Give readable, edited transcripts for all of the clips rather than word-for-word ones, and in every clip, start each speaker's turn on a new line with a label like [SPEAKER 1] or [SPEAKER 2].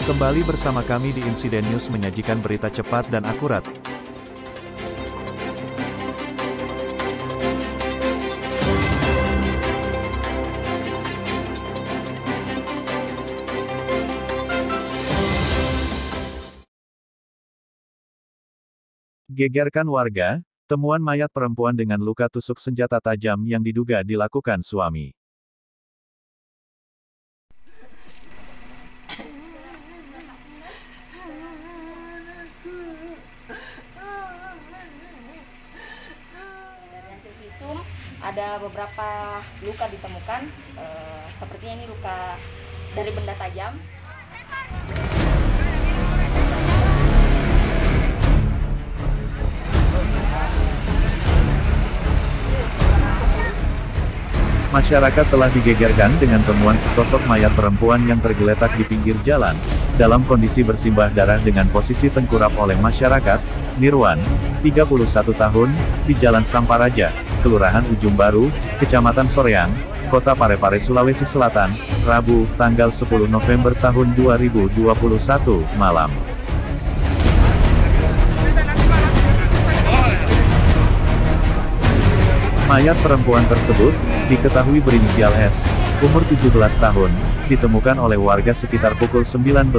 [SPEAKER 1] Kembali bersama kami di Insiden News menyajikan berita cepat dan akurat. Gegerkan warga, temuan mayat perempuan dengan luka tusuk senjata tajam yang diduga dilakukan suami.
[SPEAKER 2] Dari hasil visum ada beberapa luka ditemukan, sepertinya ini luka dari benda tajam.
[SPEAKER 1] Masyarakat telah digegerkan dengan temuan sesosok mayat perempuan yang tergeletak di pinggir jalan, dalam kondisi bersimbah darah dengan posisi tengkurap oleh masyarakat. Nirwan, 31 tahun, di Jalan Samparaja, Kelurahan Ujung Baru, Kecamatan Soreang, Kota Parepare, Sulawesi Selatan, Rabu, tanggal 10 November tahun 2021, malam. Mayat perempuan tersebut, diketahui berinisial S, umur 17 tahun, ditemukan oleh warga sekitar pukul 19.30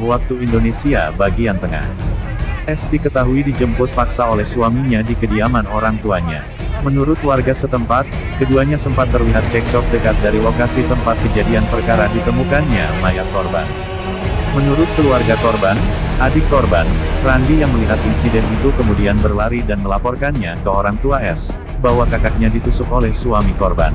[SPEAKER 1] waktu Indonesia bagian tengah. S diketahui dijemput paksa oleh suaminya di kediaman orang tuanya. Menurut warga setempat, keduanya sempat terlihat cekcok dekat dari lokasi tempat kejadian perkara ditemukannya mayat korban. Menurut keluarga korban, adik korban, Randi yang melihat insiden itu kemudian berlari dan melaporkannya ke orang tua S, bahwa kakaknya ditusuk oleh suami korban.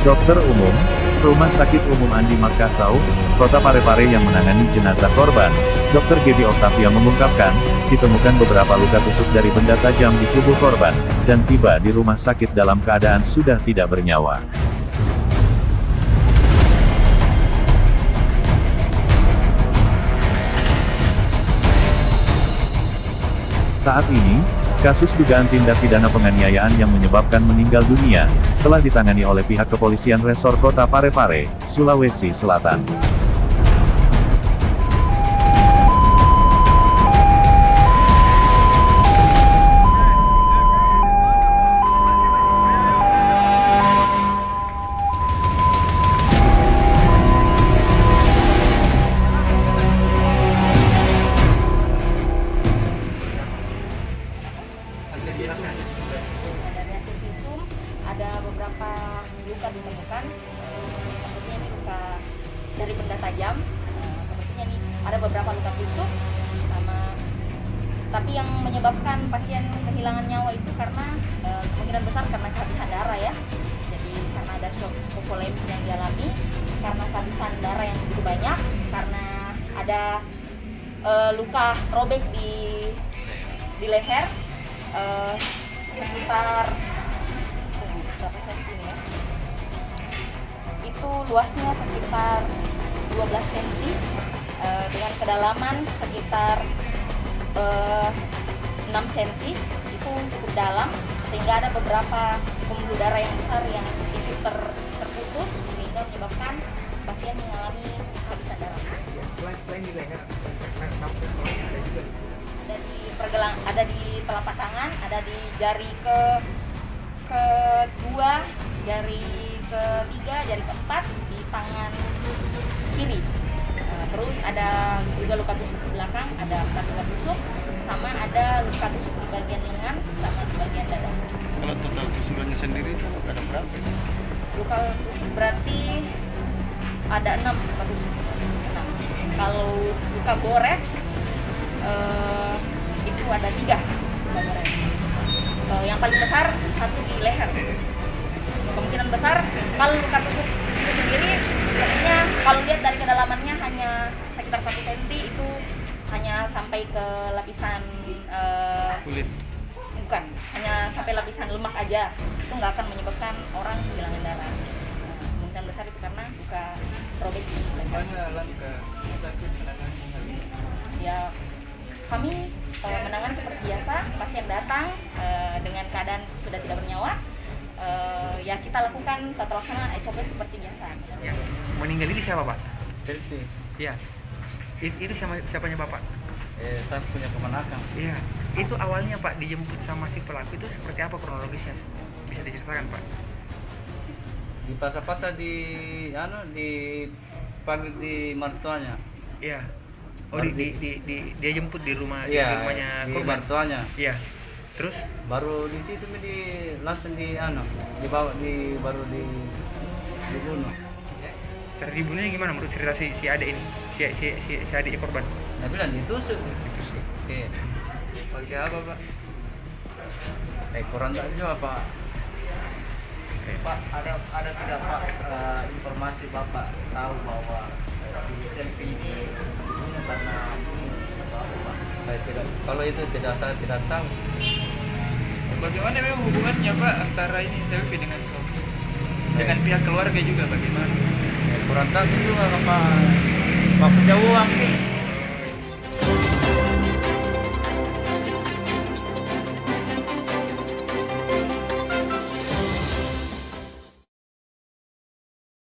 [SPEAKER 1] Dokter umum, Rumah Sakit Umum Andi Makassau, Kota Parepare yang menangani jenazah korban, Dr. Gebi Oktavia mengungkapkan, ditemukan beberapa luka tusuk dari benda tajam di tubuh korban, dan tiba di rumah sakit dalam keadaan sudah tidak bernyawa. Saat ini, kasus dugaan tindak pidana penganiayaan yang menyebabkan meninggal dunia, telah ditangani oleh pihak kepolisian Resor Kota Parepare, Sulawesi Selatan.
[SPEAKER 2] Dari hasil visum ada beberapa luka ditemukan, sepertinya ini luka dari benda tajam, sepertinya ini ada beberapa luka tusuk, tapi yang menyebabkan pasien kehilangan nyawa itu karena kemungkinan besar karena kehabisan darah ya. Jadi karena ada shock hipovolemik yang dialami, karena kehabisan darah yang begitu banyak, karena ada luka robek di leher. Sekitar berapa senti ya? Itu luasnya sekitar 12 cm, dengan kedalaman sekitar 6 cm, itu cukup dalam, sehingga ada beberapa pembuluh darah yang besar yang itu terputus, sehingga menyebabkan pasien mengalami kehabisan darah.
[SPEAKER 3] Selain di leher,
[SPEAKER 2] ada di telapak tangan, ada di jari kedua, jari ketiga, jari keempat, di tangan kiri. Terus ada juga luka tusuk di belakang, ada luka tusuk, sama ada luka tusuk di bagian lengan, sama di bagian dada.
[SPEAKER 3] kalau total tusukannya sendiri itu ada berapa?
[SPEAKER 2] Luka tusuk berarti ada 6 luka tusuk. 6. Kalau luka gores, itu ada 3 luka gores. Yang paling besar 1 di leher. Kemungkinan besar kalau luka tusuk itu sendiri, sebenarnya kalau lihat dari kedalamannya hanya sekitar 1 cm, itu hanya sampai ke lapisan
[SPEAKER 3] Kulit.
[SPEAKER 2] bukan, hanya sampai lapisan lemak aja, itu nggak akan menyebabkan orang kehilangan darah. Kemungkinan besar itu karena luka robek di leher. Ya, kami menangani seperti biasa, pasien datang dengan keadaan sudah tidak bernyawa, kita lakukan tata laksana SOP seperti biasa.
[SPEAKER 4] Ya. Meninggal ini siapa Pak?
[SPEAKER 3] Selfie.
[SPEAKER 4] Iya. Itu siapanya Bapak?
[SPEAKER 3] Saya punya kemenakan.
[SPEAKER 4] Iya. Itu awalnya Pak dijemput sama si pelaku itu seperti apa kronologisnya? Bisa diceritakan Pak?
[SPEAKER 3] Di pasar-pasar dipanggil di mertuanya.
[SPEAKER 4] Iya. Oh dia jemput di rumah di
[SPEAKER 3] Iya,
[SPEAKER 4] rumahnya
[SPEAKER 3] di
[SPEAKER 4] korban.
[SPEAKER 3] mertuanya.
[SPEAKER 4] Iya. Terus
[SPEAKER 3] Baru di situ langsung dibawa baru dibunuh.
[SPEAKER 4] cara dibunuhnya gimana menurut cerita si adik ini? Si adik korban.
[SPEAKER 3] Nah bilang ditusuk. Oke.
[SPEAKER 4] Pakai apa Pak?
[SPEAKER 3] Kurang tak juga Pak.
[SPEAKER 5] Pak, ada tidak Pak informasi Bapak tahu bahwa si selfie ini dibunuh karena ini atau apa Pak?
[SPEAKER 3] Saya tidak. Kalau itu saya tidak tahu.
[SPEAKER 4] Bagaimana memang hubungannya Pak antara ini selfie dengan suami? Dengan pihak keluarga juga bagaimana?
[SPEAKER 3] Kurang tahu juga Pak. Pak punya uang nih.